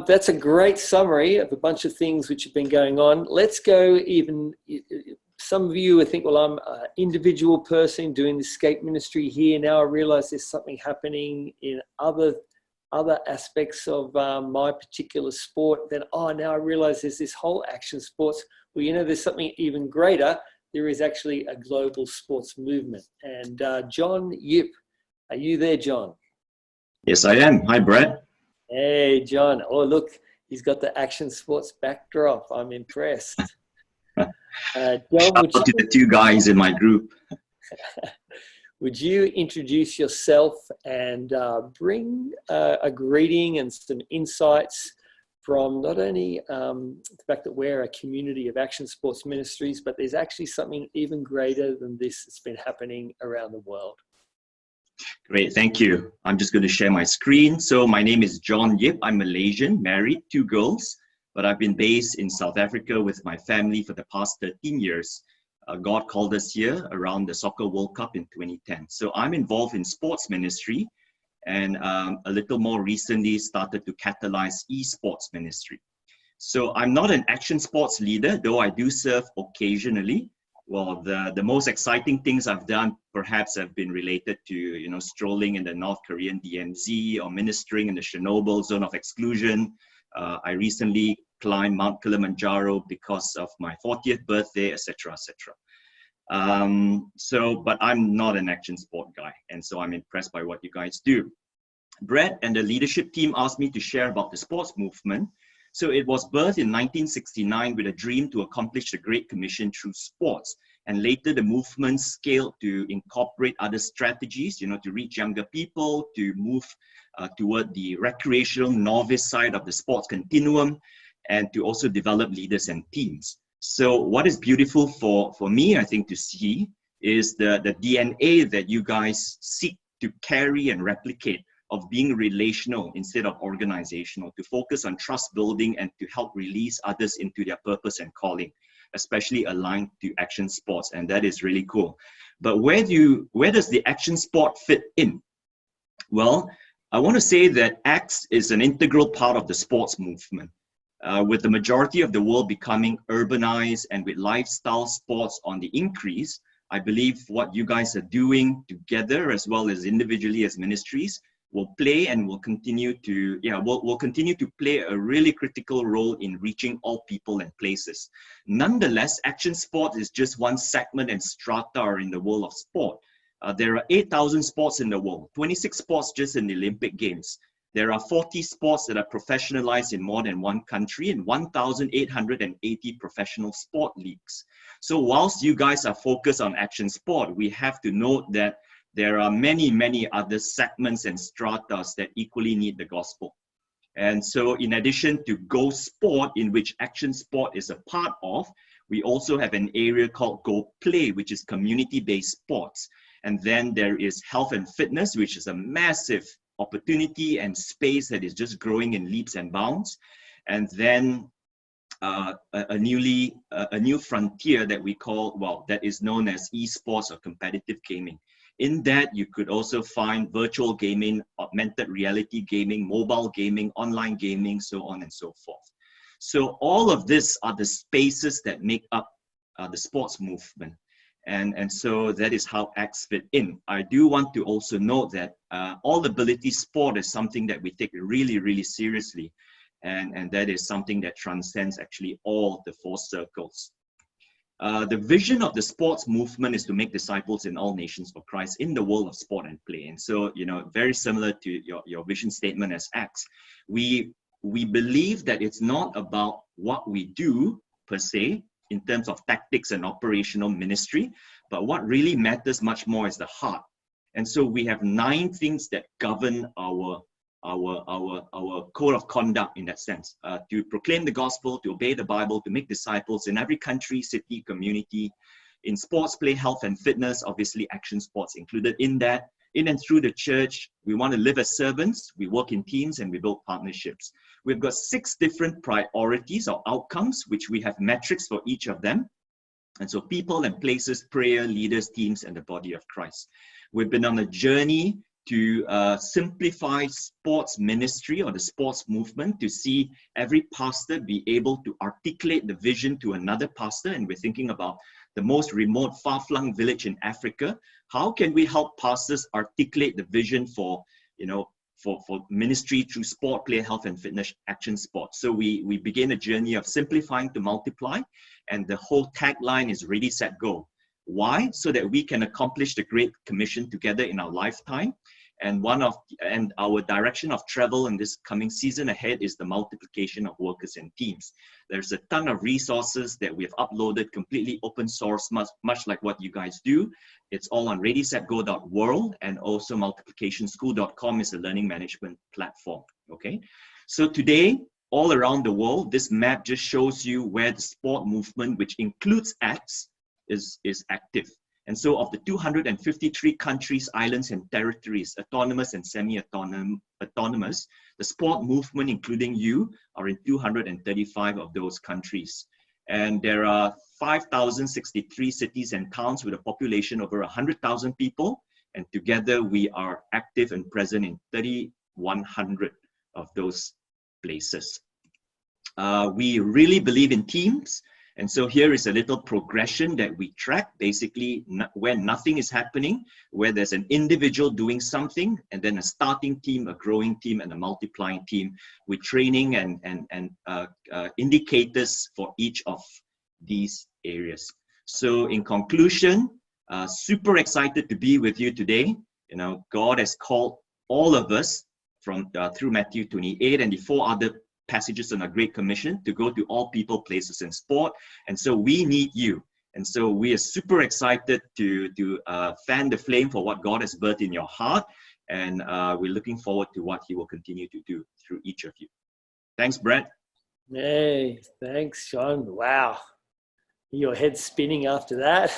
That's a great summary of a bunch of things which have been going on. Let's go even, some of you would think, well, I'm an individual person doing the escape ministry here. Now I realize there's something happening in other aspects of my particular sport. Then, now I realize there's this whole action sports. Well, there's something even greater. There is actually a global sports movement. And John Yip, are you there, John? Yes, I am. Hi, Brett. Hey, John. Oh, look, he's got the action sports backdrop. I'm impressed. John, John, shout out to the two guys in my group. Would you introduce yourself and bring a greeting and some insights from not only the fact that we're a community of action sports ministries, but there's actually something even greater than this that's been happening around the world? Great, thank you. I'm just going to share my screen. So my name is John Yip. I'm Malaysian, married, 2 girls, but I've been based in South Africa with my family for the past 13 years. God called us here around the Soccer World Cup in 2010. So I'm involved in sports ministry and a little more recently started to catalyze esports ministry. So I'm not an action sports leader, though I do serve occasionally. Well, the most exciting things I've done perhaps have been related to, strolling in the North Korean DMZ or ministering in the Chernobyl zone of exclusion. I recently climbed Mount Kilimanjaro because of my 40th birthday, etc., etc. But I'm not an action sport guy, and so I'm impressed by what you guys do. Brett and the leadership team asked me to share about the sports movement. So it was birthed in 1969 with a dream to accomplish the Great Commission through sports. And later the movement scaled to incorporate other strategies, to reach younger people, to move toward the recreational novice side of the sports continuum, and to also develop leaders and teams. So what is beautiful for me, I think, to see is the DNA that you guys seek to carry and replicate of being relational instead of organizational, to focus on trust building and to help release others into their purpose and calling, especially aligned to action sports. And that is really cool. But where does the action sport fit in? Well, I want to say that ACTS is an integral part of the sports movement. With the majority of the world becoming urbanized and with lifestyle sports on the increase, I believe what you guys are doing together as well as individually as ministries will play and will continue to play a really critical role in reaching all people and places. Nonetheless, action sport is just one segment and strata in the world of sport. There are 8,000 sports in the world, 26 sports just in the Olympic Games. There are 40 sports that are professionalized in more than one country and 1,880 professional sport leagues. So whilst you guys are focused on action sport, we have to note that there are many, many other segments and stratas that equally need the gospel. And so in addition to Go Sport, in which action sport is a part of, we also have an area called Go Play, which is community-based sports. And then there is health and fitness, which is a massive opportunity and space that is just growing in leaps and bounds. And then a new frontier that we call, that is known as esports or competitive gaming. In that, you could also find virtual gaming, augmented reality gaming, mobile gaming, online gaming, so on and so forth. So all of this are the spaces that make up the sports movement. And so that is how ACTS fit in. I do want to also note that all ability sport is something that we take really, really seriously. And that is something that transcends actually all the 4 circles. The vision of the sports movement is to make disciples in all nations for Christ in the world of sport and play. And so, very similar to your vision statement as ACTS, we believe that it's not about what we do per se in terms of tactics and operational ministry, but what really matters much more is the heart. And so we have 9 things that govern our code of conduct in that sense, to proclaim the gospel, to obey the Bible, to make disciples in every country, city, community, in sports, play, health, and fitness, obviously action sports included in that. In and through the church, we want to live as servants, we work in teams, and we build partnerships. We've got 6 different priorities or outcomes, which we have metrics for each of them. And so people and places, prayer, leaders, teams, and the body of Christ. We've been on a journey to simplify sports ministry or the sports movement, to see every pastor be able to articulate the vision to another pastor. And we're thinking about the most remote, far-flung village in Africa. How can we help pastors articulate the vision for, for ministry through sport, play, health, and fitness action sports? So we begin a journey of simplifying to multiply, and the whole tagline is Ready, Set, Go. Why? So that we can accomplish the Great Commission together in our lifetime. And our direction of travel in this coming season ahead is the multiplication of workers and teams. There's a ton of resources that we have uploaded, completely open source, much like what you guys do. It's all on readysetgo.world, and also multiplicationschool.com is a learning management platform. Okay, so today, all around the world, this map just shows you where the sport movement, which includes acts, is active. And so of the 253 countries, islands, and territories, autonomous and semi-autonomous, the sport movement, including you, are in 235 of those countries. And there are 5,063 cities and towns with a population over 100,000 people. And together we are active and present in 3,100 of those places. We really believe in teams. And so here is a little progression that we track, basically when nothing is happening, where there's an individual doing something, and then a starting team, a growing team, and a multiplying team, with training and indicators for each of these areas. So in conclusion, super excited to be with you today. God has called all of us from through Matthew 28 and the 4 other passages on a Great Commission to go to all people, places, and sport. And so we need you. And so we are super excited to fan the flame for what God has birthed in your heart. And we're looking forward to what he will continue to do through each of you. Thanks, Brett. Hey, thanks, Sean. Wow. Your head's spinning after that.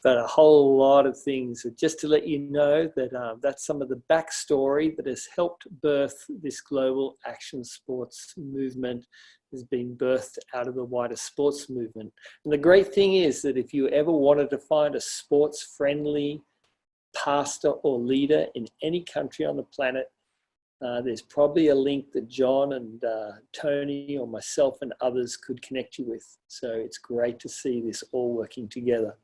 But a whole lot of things. Just to let you know that that's some of the backstory that has helped birth this global action sports movement, has been birthed out of the wider sports movement. And the great thing is that if you ever wanted to find a sports-friendly pastor or leader in any country on the planet, there's probably a link that John and Tony or myself and others could connect you with. So it's great to see this all working together.